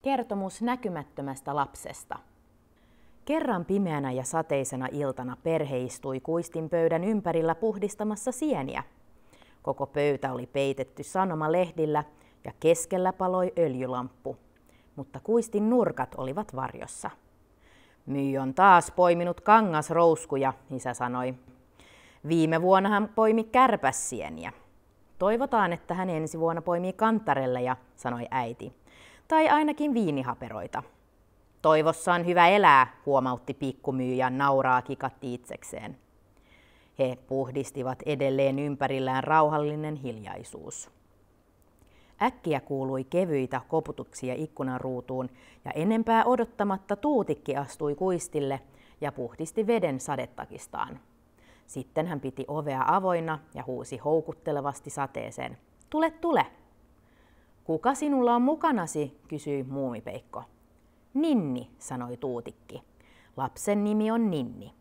Kertomus näkymättömästä lapsesta. Kerran pimeänä ja sateisena iltana perhe istui kuistin pöydän ympärillä puhdistamassa sieniä. Koko pöytä oli peitetty sanomalehdillä ja keskellä paloi öljylamppu, mutta kuistin nurkat olivat varjossa. Myy on taas poiminut kangasrouskuja, isä sanoi. Viime vuonna hän poimi kärpässieniä. Toivotaan, että hän ensi vuonna poimii kantarelleja, sanoi äiti. Tai ainakin viinihaperoita. Toivossa on hyvä elää, huomautti pikkumyyjä, nauraa kikatti itsekseen. He puhdistivat edelleen ympärillään rauhallinen hiljaisuus. Äkkiä kuului kevyitä koputuksia ikkunan ruutuun ja enempää odottamatta Tuutikki astui kuistille ja puhdisti veden sadetakistaan. Sitten hän piti ovea avoinna ja huusi houkuttelevasti sateeseen. Tule, tule! Kuka sinulla on mukanasi, kysyi Muumipeikko. Ninni, sanoi Tuutikki. Lapsen nimi on Ninni.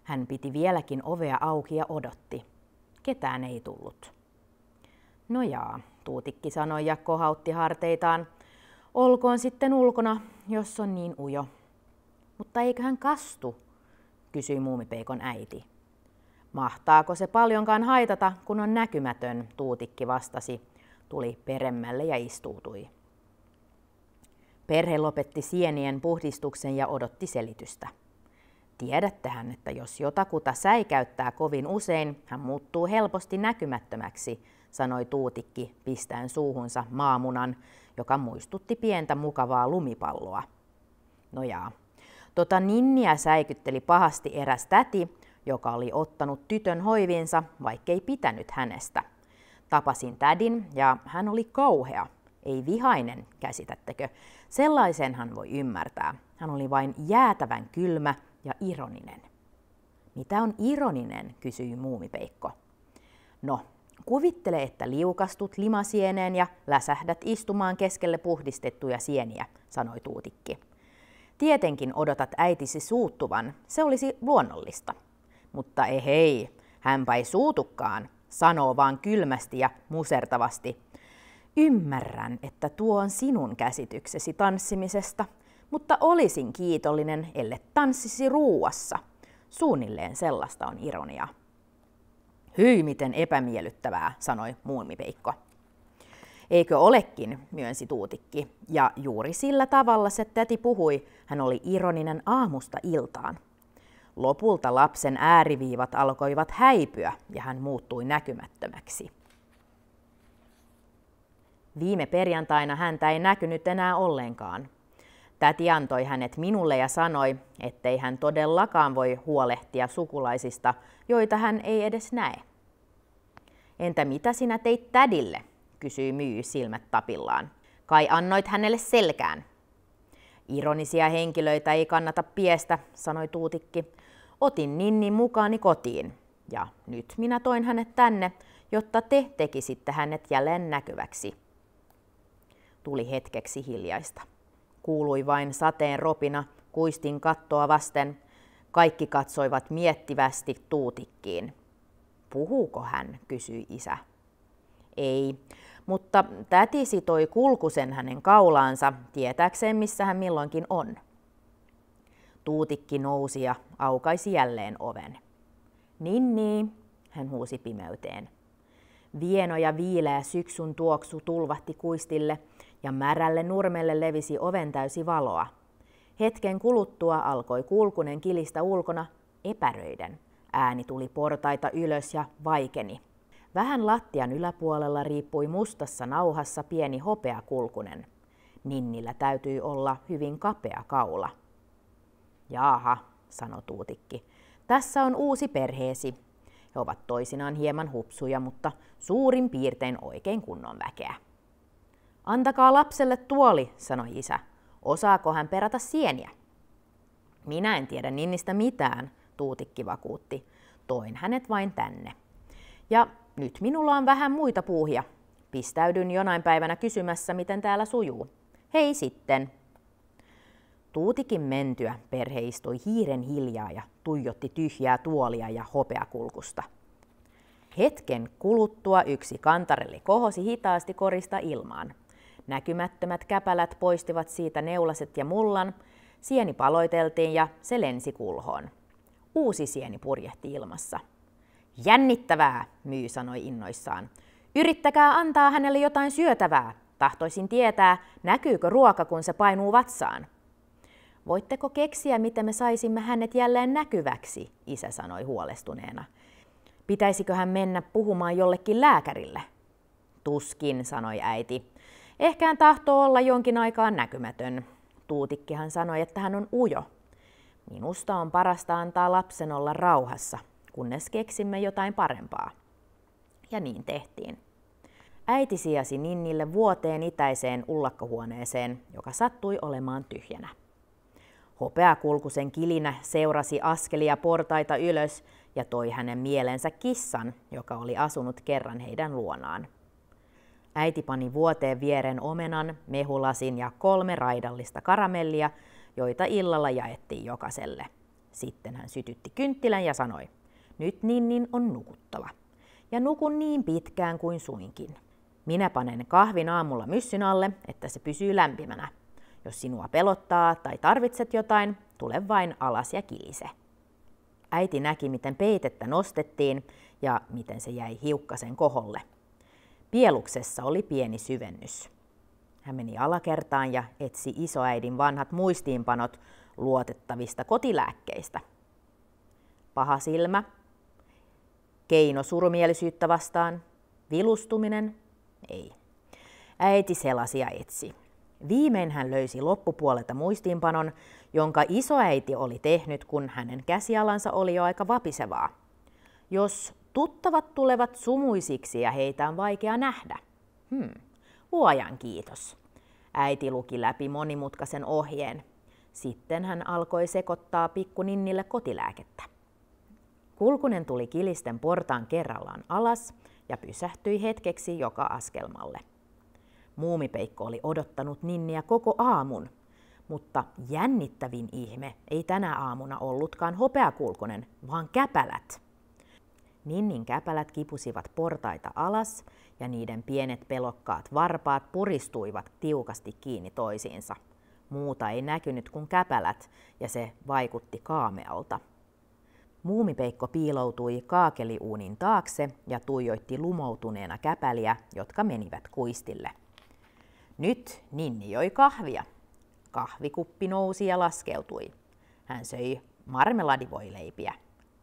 Hän piti vieläkin ovea auki ja odotti. Ketään ei tullut. No jaa, Tuutikki sanoi ja kohautti harteitaan. Olkoon sitten ulkona, jos on niin ujo. Mutta eikö hän kastu, kysyi Muumipeikon äiti. Mahtaako se paljonkaan haitata, kun on näkymätön, Tuutikki vastasi, tuli peremmälle ja istuutui. Perhe lopetti sienien puhdistuksen ja odotti selitystä. Tiedättehän, että jos jotakuta säikäyttää kovin usein, hän muuttuu helposti näkymättömäksi, sanoi Tuutikki pistäen suuhunsa maamunan, joka muistutti pientä mukavaa lumipalloa. No jaa, Ninniä säikytteli pahasti eräs täti, joka oli ottanut tytön hoiviinsa, vaikkei pitänyt hänestä. Tapasin tädin ja hän oli kauhea, ei vihainen, käsitättekö? Sellaisen hän voi ymmärtää. Hän oli vain jäätävän kylmä ja ironinen. Mitä on ironinen, kysyi Muumipeikko. No, kuvittele, että liukastut limasieneen ja läsähdät istumaan keskelle puhdistettuja sieniä, sanoi Tuutikki. Tietenkin odotat äitisi suuttuvan, se olisi luonnollista. Mutta hei, hänpä ei suutukaan, sanoo vaan kylmästi ja musertavasti. Ymmärrän, että tuo on sinun käsityksesi tanssimisesta, mutta olisin kiitollinen, ellei tanssisi ruuassa. Suunnilleen sellaista on ironia. Hyi, miten epämiellyttävää, sanoi Muumipeikko. Eikö olekin, myönsi Tuutikki, ja juuri sillä tavalla se täti puhui, hän oli ironinen aamusta iltaan. Lopulta lapsen ääriviivat alkoivat häipyä ja hän muuttui näkymättömäksi. Viime perjantaina häntä ei näkynyt enää ollenkaan. Täti antoi hänet minulle ja sanoi, ettei hän todellakaan voi huolehtia sukulaisista, joita hän ei edes näe. Entä mitä sinä teit tädille, kysyi Myy silmät tapillaan. Kai annoit hänelle selkään. Ironisia henkilöitä ei kannata piestä, sanoi Tuutikki. Otin Ninnin mukaani kotiin ja nyt minä toin hänet tänne, jotta te tekisitte hänet jälleen näkyväksi. Tuli hetkeksi hiljaista. Kuului vain sateen ropina kuistin kattoa vasten. Kaikki katsoivat miettivästi Tuutikkiin. Puhuuko hän, kysyi isä. Ei, mutta täti sitoi kulkusen hänen kaulaansa tietääkseen, missä hän milloinkin on. Tuutikki nousi ja aukaisi jälleen oven. Ninni, hän huusi pimeyteen. Vieno ja viileä syksyn tuoksu tulvahti kuistille ja märälle nurmelle levisi oven täysi valoa. Hetken kuluttua alkoi kulkunen kilistä ulkona epäröiden. Ääni tuli portaita ylös ja vaikeni. Vähän lattian yläpuolella riippui mustassa nauhassa pieni hopeakulkunen. Ninnillä täytyi olla hyvin kapea kaula. Jaaha, sanoi Tuutikki, tässä on uusi perheesi. He ovat toisinaan hieman hupsuja, mutta suurin piirtein oikein kunnon väkeä. Antakaa lapselle tuoli, sanoi isä. Osaako hän perata sieniä? Minä en tiedä Ninnistä mitään, Tuutikki vakuutti. Toin hänet vain tänne. Ja nyt minulla on vähän muita puuhia. Pistäydyn jonain päivänä kysymässä, miten täällä sujuu. Hei sitten. Tuutikin mentyä perhe istui hiiren hiljaa ja tuijotti tyhjää tuolia ja hopeakulkusta. Hetken kuluttua yksi kantarelli kohosi hitaasti korista ilmaan. Näkymättömät käpälät poistivat siitä neulaset ja mullan, sieni paloiteltiin ja se lensi kulhoon. Uusi sieni purjehti ilmassa. Jännittävää, Myy sanoi innoissaan. Yrittäkää antaa hänelle jotain syötävää. Tahtoisin tietää, näkyykö ruoka, kun se painuu vatsaan. Voitteko keksiä, miten me saisimme hänet jälleen näkyväksi, isä sanoi huolestuneena. Pitäisikö hän mennä puhumaan jollekin lääkärille? Tuskin, sanoi äiti. Ehkä hän tahtoo olla jonkin aikaa näkymätön. Tuutikkihan sanoi, että hän on ujo. Minusta on parasta antaa lapsen olla rauhassa, kunnes keksimme jotain parempaa. Ja niin tehtiin. Äiti sijasi Ninnille vuoteen itäiseen ullakkohuoneeseen, joka sattui olemaan tyhjänä. Hopeakulkusen kilinä seurasi askelia portaita ylös ja toi hänen mielensä kissan, joka oli asunut kerran heidän luonaan. Äiti pani vuoteen viereen omenan, mehulasin ja 3 raidallista karamellia, joita illalla jaettiin jokaiselle. Sitten hän sytytti kynttilän ja sanoi, nyt Ninnin on nukuttava. Ja nukun niin pitkään kuin suinkin. Minä panen kahvin aamulla myssyn alle, että se pysyy lämpimänä. Jos sinua pelottaa tai tarvitset jotain, tule vain alas ja kilise. Äiti näki, miten peitettä nostettiin ja miten se jäi hiukkasen koholle. Pieluksessa oli pieni syvennys. Hän meni alakertaan ja etsi isoäidin vanhat muistiinpanot luotettavista kotilääkkeistä. Paha silmä, keino surumielisyyttä vastaan, vilustuminen, ei. Äiti selasi ja etsi. Viimein hän löysi loppupuolelta muistiinpanon, jonka isoäiti oli tehnyt, kun hänen käsialansa oli jo aika vapisevaa. Jos tuttavat tulevat sumuisiksi ja heitä on vaikea nähdä. Luojan kiitos. Äiti luki läpi monimutkaisen ohjeen. Sitten hän alkoi sekoittaa pikku Ninnille kotilääkettä. Kulkunen tuli kilisten portaan kerrallaan alas ja pysähtyi hetkeksi joka askelmalle. Muumipeikko oli odottanut Ninniä koko aamun, mutta jännittävin ihme ei tänä aamuna ollutkaan Hopeakulkunen, vaan käpälät. Ninnin käpälät kipusivat portaita alas ja niiden pienet pelokkaat varpaat puristuivat tiukasti kiinni toisiinsa. Muuta ei näkynyt kuin käpälät ja se vaikutti kaamealta. Muumipeikko piiloutui kaakeliuunin taakse ja tuijoitti lumoutuneena käpäliä, jotka menivät kuistille. Nyt Ninni joi kahvia. Kahvikuppi nousi ja laskeutui. Hän söi marmeladivoileipiä.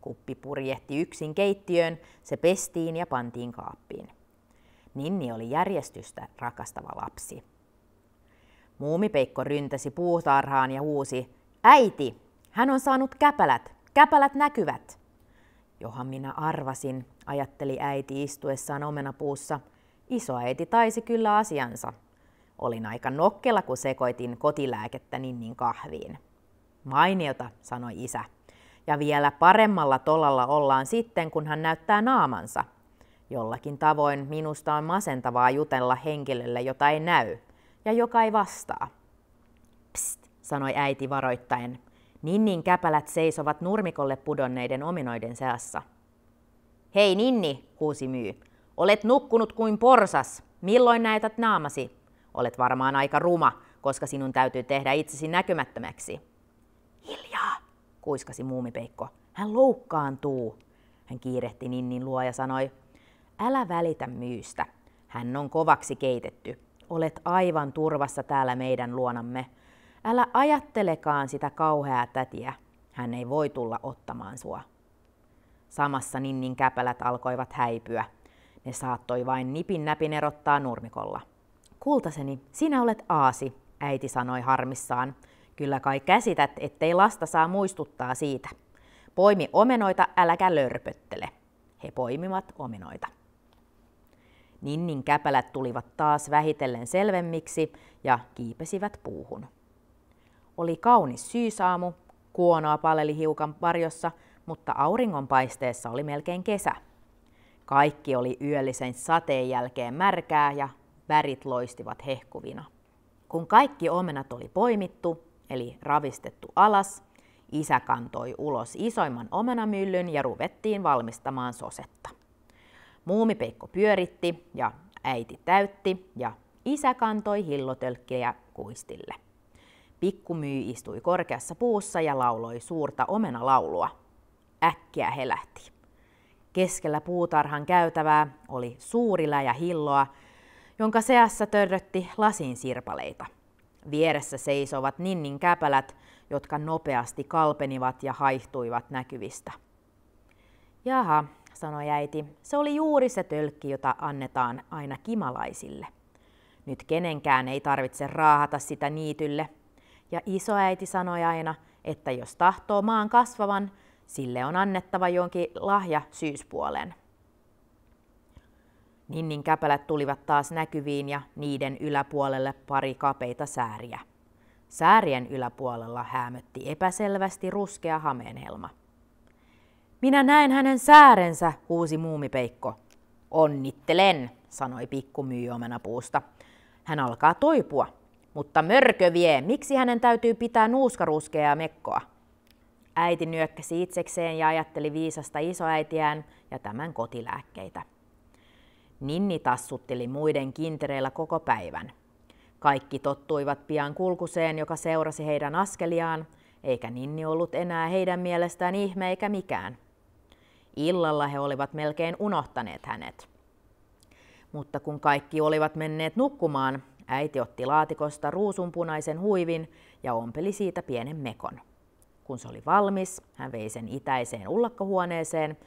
Kuppi purjehti yksin keittiöön, se pestiin ja pantiin kaappiin. Ninni oli järjestystä rakastava lapsi. Muumipeikko ryntäsi puutarhaan ja huusi, äiti, hän on saanut käpälät, käpälät näkyvät. Johan minä arvasin, ajatteli äiti istuessaan omenapuussa. Isoäiti taisi kyllä asiansa. Olin aika nokkela, kun sekoitin kotilääkettä Ninnin kahviin. Mainiota, sanoi isä. Ja vielä paremmalla tolalla ollaan sitten, kun hän näyttää naamansa. Jollakin tavoin minusta on masentavaa jutella henkilölle, jota ei näy ja joka ei vastaa. Psst, sanoi äiti varoittaen. Ninnin käpälät seisovat nurmikolle pudonneiden ominoiden seassa. Hei Ninni, huusi Myy. Olet nukkunut kuin porsas. Milloin näytät naamasi? Olet varmaan aika ruma, koska sinun täytyy tehdä itsesi näkymättömäksi. Hiljaa, kuiskasi Muumipeikko. Hän loukkaantuu. Hän kiirehti Ninnin luo ja sanoi, älä välitä Myystä. Hän on kovaksi keitetty. Olet aivan turvassa täällä meidän luonamme. Älä ajattelekaan sitä kauheaa tätiä. Hän ei voi tulla ottamaan sua. Samassa Ninnin käpälät alkoivat häipyä. Ne saattoi vain nipin näpin erottaa nurmikolla. Kultaseni, sinä olet aasi, äiti sanoi harmissaan. Kyllä kai käsität, ettei lasta saa muistuttaa siitä. Poimi omenoita, äläkä lörpöttele. He poimivat omenoita. Ninnin käpälät tulivat taas vähitellen selvemmiksi ja kiipesivät puuhun. Oli kaunis syysaamu, kuonoa paleli hiukan varjossa, mutta auringonpaisteessa oli melkein kesä. Kaikki oli yöllisen sateen jälkeen märkää ja värit loistivat hehkuvina. Kun kaikki omenat oli poimittu, eli ravistettu alas, isä kantoi ulos isoimman omenamyllyn ja ruvettiin valmistamaan sosetta. Muumipeikko pyöritti ja äiti täytti ja isä kantoi hillotölkkiä kuistille. Pikkumyy istui korkeassa puussa ja lauloi suurta omenalaulua. Äkkiä helähti. Keskellä puutarhan käytävää oli suuri läjä hilloa, jonka seassa törrötti lasin sirpaleita. Vieressä seisovat Ninnin käpälät, jotka nopeasti kalpenivat ja haihtuivat näkyvistä. Jaha, sanoi äiti, se oli juuri se tölkki, jota annetaan aina kimalaisille. Nyt kenenkään ei tarvitse raahata sitä niitylle. Ja isoäiti sanoi aina, että jos tahtoo maan kasvavan, sille on annettava jonkin lahja syyspuolen. Ninnin käpälät tulivat taas näkyviin ja niiden yläpuolelle pari kapeita sääriä. Säärien yläpuolella häämötti epäselvästi ruskea hameenhelma. Minä näen hänen säärensä, huusi Muumipeikko. Onnittelen, sanoi Pikkumyy omenapuusta. Hän alkaa toipua, mutta mörkö vie, miksi hänen täytyy pitää nuuskaruskeaa mekkoa? Äiti nyökkäsi itsekseen ja ajatteli viisasta isoäitiään ja tämän kotilääkkeitä. Ninni tassutteli muiden kintereillä koko päivän. Kaikki tottuivat pian kulkuseen, joka seurasi heidän askeliaan, eikä Ninni ollut enää heidän mielestään ihme eikä mikään. Illalla he olivat melkein unohtaneet hänet. Mutta kun kaikki olivat menneet nukkumaan, äiti otti laatikosta ruusunpunaisen huivin ja ompeli siitä pienen mekon. Kun se oli valmis, hän vei sen itäiseen ullakkohuoneeseen,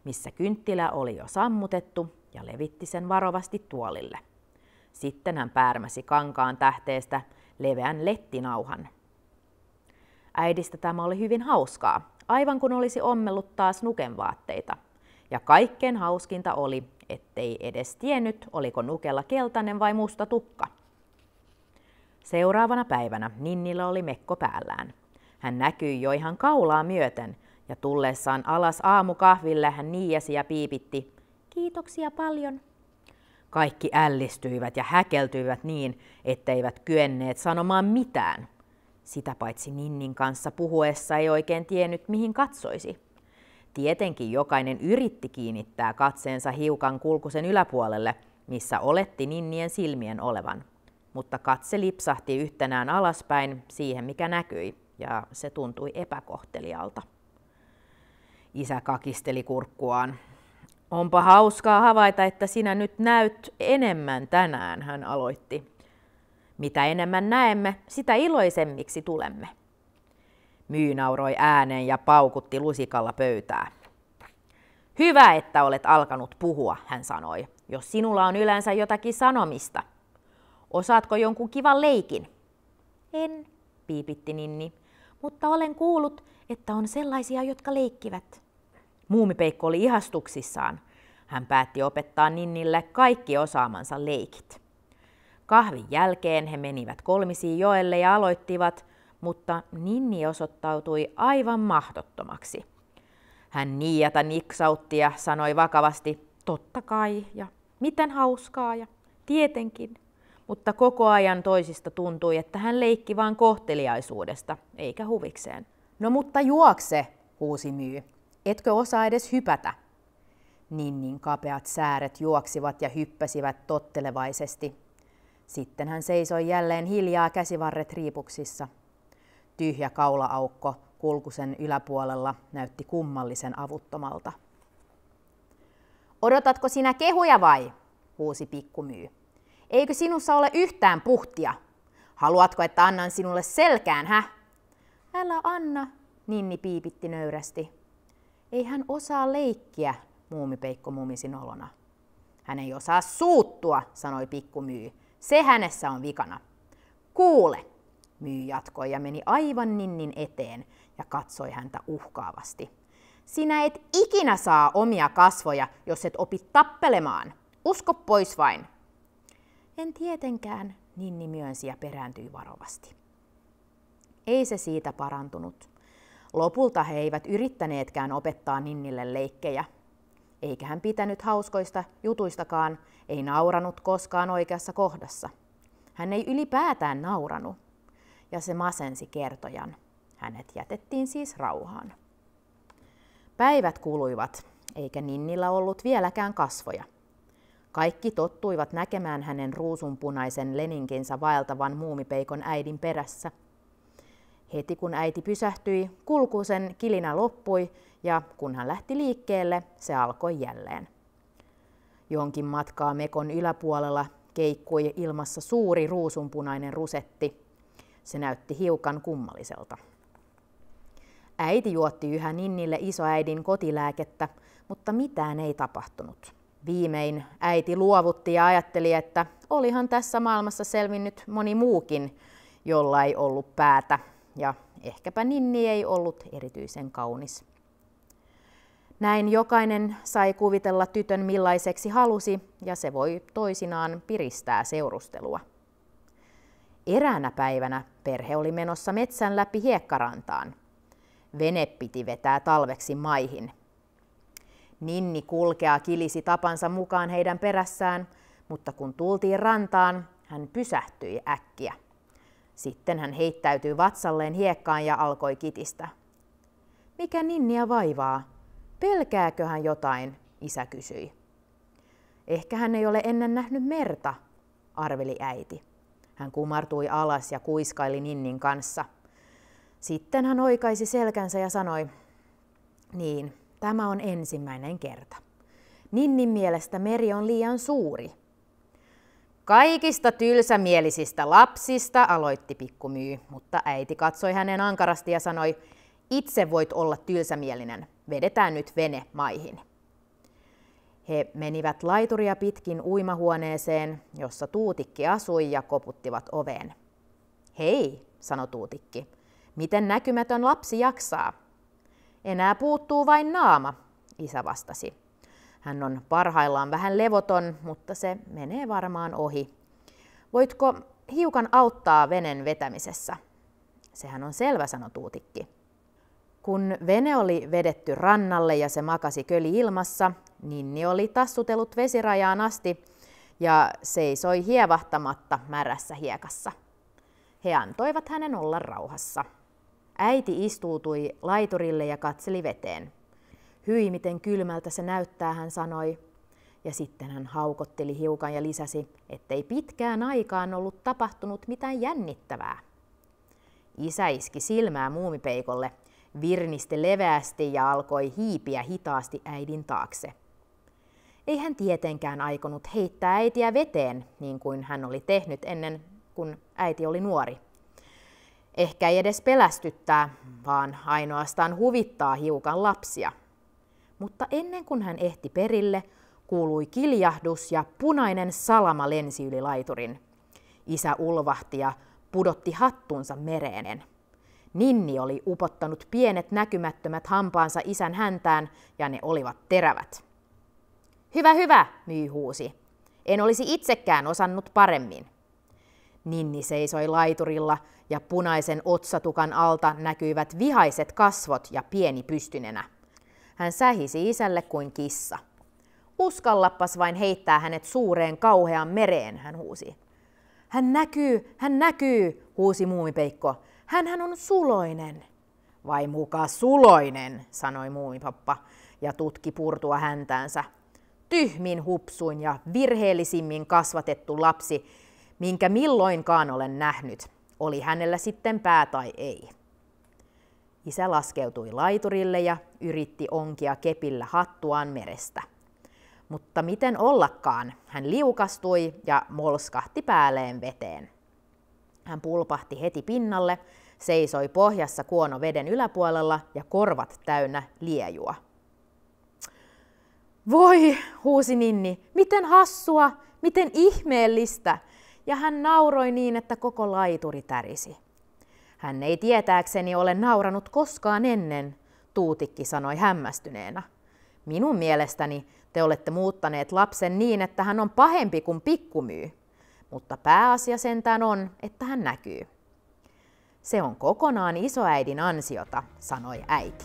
missä kynttilä oli jo sammutettu, ja levitti sen varovasti tuolille. Sitten hän päärmäsi kankaan tähteestä leveän lettinauhan. Äidistä tämä oli hyvin hauskaa, aivan kun olisi ommellut taas nukenvaatteita. Ja kaikkein hauskinta oli, ettei edes tiennyt, oliko nukella keltainen vai musta tukka. Seuraavana päivänä Ninnillä oli mekko päällään. Hän näkyi jo ihan kaulaa myöten, ja tullessaan alas aamukahville hän niiasi ja piipitti, kiitoksia paljon. Kaikki ällistyivät ja häkeltyivät niin, etteivät kyenneet sanomaan mitään. Sitä paitsi Ninnin kanssa puhuessa ei oikein tiennyt, mihin katsoisi. Tietenkin jokainen yritti kiinnittää katseensa hiukan kulkusen yläpuolelle, missä oletti Ninnien silmien olevan. Mutta katse lipsahti yhtenään alaspäin siihen, mikä näkyi, ja se tuntui epäkohtelialta. Isä kakisteli kurkkuaan. Onpa hauskaa havaita, että sinä nyt näyt enemmän tänään, hän aloitti. Mitä enemmän näemme, sitä iloisemmiksi tulemme. Myy nauroi ääneen ja paukutti lusikalla pöytää. Hyvä, että olet alkanut puhua, hän sanoi, jos sinulla on yleensä jotakin sanomista. Osaatko jonkun kivan leikin? En, piipitti Ninni, mutta olen kuullut, että on sellaisia, jotka leikkivät. Muumipeikko oli ihastuksissaan. Hän päätti opettaa Ninnille kaikki osaamansa leikit. Kahvin jälkeen he menivät kolmisiin joelle ja aloittivat, mutta Ninni osoittautui aivan mahdottomaksi. Hän niiata niksautti ja sanoi vakavasti, totta kai ja miten hauskaa ja tietenkin. Mutta koko ajan toisista tuntui, että hän leikki vain kohteliaisuudesta, eikä huvikseen. No mutta juokse, huusi Myy. Etkö osaa edes hypätä? Ninnin kapeat sääret juoksivat ja hyppäsivät tottelevaisesti. Sitten hän seisoi jälleen hiljaa käsivarret riipuksissa. Tyhjä kaulaaukko kulkusen yläpuolella näytti kummallisen avuttomalta. Odotatko sinä kehuja vai? Huusi Pikkumyy. Eikö sinussa ole yhtään puhtia? Haluatko, että annan sinulle selkään, hä? Älä anna, Ninni piipitti nöyrästi. Ei hän osaa leikkiä, Muumipeikko mumisi nolona. Hän ei osaa suuttua, sanoi Pikkumyy. Se hänessä on vikana. Kuule, Myy jatkoi ja meni aivan Ninnin eteen ja katsoi häntä uhkaavasti. Sinä et ikinä saa omia kasvoja, jos et opi tappelemaan. Usko pois vain. En tietenkään, Ninni myönsi ja perääntyi varovasti. Ei se siitä parantunut. Lopulta he eivät yrittäneetkään opettaa Ninnille leikkejä. Eikä hän pitänyt hauskoista jutuistakaan, ei nauranut koskaan oikeassa kohdassa. Hän ei ylipäätään nauranut, ja se masensi kertojan. Hänet jätettiin siis rauhaan. Päivät kuluivat, eikä Ninnillä ollut vieläkään kasvoja. Kaikki tottuivat näkemään hänen ruusunpunaisen leninkinsä vaeltavan muumipeikon äidin perässä. Heti kun äiti pysähtyi, kulkusen kilinä loppui ja kun hän lähti liikkeelle, se alkoi jälleen. Jonkin matkaa mekon yläpuolella keikkui ilmassa suuri ruusunpunainen rusetti. Se näytti hiukan kummalliselta. Äiti juotti yhä Ninnille isoäidin kotilääkettä, mutta mitään ei tapahtunut. Viimein äiti luovutti ja ajatteli, että olihan tässä maailmassa selvinnyt moni muukin, jolla ei ollut päätä, ja ehkäpä Ninni ei ollut erityisen kaunis. Näin jokainen sai kuvitella tytön millaiseksi halusi, ja se voi toisinaan piristää seurustelua. Eräänä päivänä perhe oli menossa metsän läpi hiekkarantaan. Vene piti vetää talveksi maihin. Ninni kulkea kilisi tapansa mukaan heidän perässään, mutta kun tultiin rantaan, hän pysähtyi äkkiä. Sitten hän heittäytyi vatsalleen hiekkaan ja alkoi kitistä. Mikä Ninniä vaivaa? Pelkääkö hän jotain? Isä kysyi. Ehkä hän ei ole ennen nähnyt merta, arveli äiti. Hän kumartui alas ja kuiskaili Ninnin kanssa. Sitten hän oikaisi selkänsä ja sanoi, niin, tämä on ensimmäinen kerta. Ninnin mielestä meri on liian suuri. Kaikista tylsämielisistä lapsista, aloitti pikkumyy, mutta äiti katsoi hänen ankarasti ja sanoi, itse voit olla tylsämielinen, vedetään nyt vene maihin. He menivät laituria pitkin uimahuoneeseen, jossa Tuutikki asui ja koputtivat oveen. Hei, sanoi Tuutikki, miten näkymätön lapsi jaksaa? Enää puuttuu vain naama, isä vastasi. Hän on parhaillaan vähän levoton, mutta se menee varmaan ohi. Voitko hiukan auttaa venen vetämisessä? Sehän on selvä, sanoi Tuutikki. Kun vene oli vedetty rannalle ja se makasi köli ilmassa, Ninni oli tassutellut vesirajaan asti ja seisoi hievahtamatta märässä hiekassa. He antoivat hänen olla rauhassa. Äiti istuutui laiturille ja katseli veteen. Hyi, miten kylmältä se näyttää, hän sanoi. Ja sitten hän haukotteli hiukan ja lisäsi, ettei pitkään aikaan ollut tapahtunut mitään jännittävää. Isä iski silmää muumipeikolle, virnisti leveästi ja alkoi hiipiä hitaasti äidin taakse. Ei hän tietenkään aikonut heittää äitiä veteen, niin kuin hän oli tehnyt ennen kuin äiti oli nuori. Ehkä ei edes pelästyttää, vaan ainoastaan huvittaa hiukan lapsia. Mutta ennen kuin hän ehti perille, kuului kiljahdus ja punainen salama lensi yli laiturin. Isä ulvahti ja pudotti hattunsa mereen. Ninni oli upottanut pienet näkymättömät hampaansa isän häntään ja ne olivat terävät. Hyvä, hyvä, myy huusi. En olisi itsekään osannut paremmin. Ninni seisoi laiturilla ja punaisen otsatukan alta näkyivät vihaiset kasvot ja pieni pystynenä. Hän sähisi isälle kuin kissa. Uskallappas vain heittää hänet suureen kauheaan mereen, hän huusi. Hän näkyy, huusi muumipeikko. Hänhän on suloinen. Vai muka suloinen, sanoi muumipappa ja tutki purtua häntäänsä. Tyhmin hupsuin ja virheellisimmin kasvatettu lapsi, minkä milloinkaan olen nähnyt, oli hänellä sitten pää tai ei. Isä laskeutui laiturille ja yritti onkia kepillä hattuaan merestä. Mutta miten ollakaan, hän liukastui ja molskahti päälleen veteen. Hän pulpahti heti pinnalle, seisoi pohjassa kuono veden yläpuolella ja korvat täynnä liejua. Voi, huusi Ninni, miten hassua, miten ihmeellistä! Ja hän nauroi niin, että koko laituri tärisi. Hän ei tietääkseni ole nauranut koskaan ennen, Tuutikki sanoi hämmästyneenä. Minun mielestäni te olette muuttaneet lapsen niin, että hän on pahempi kuin pikkumyy. Mutta pääasia sentään on, että hän näkyy. Se on kokonaan isoäidin ansiota, sanoi äiti.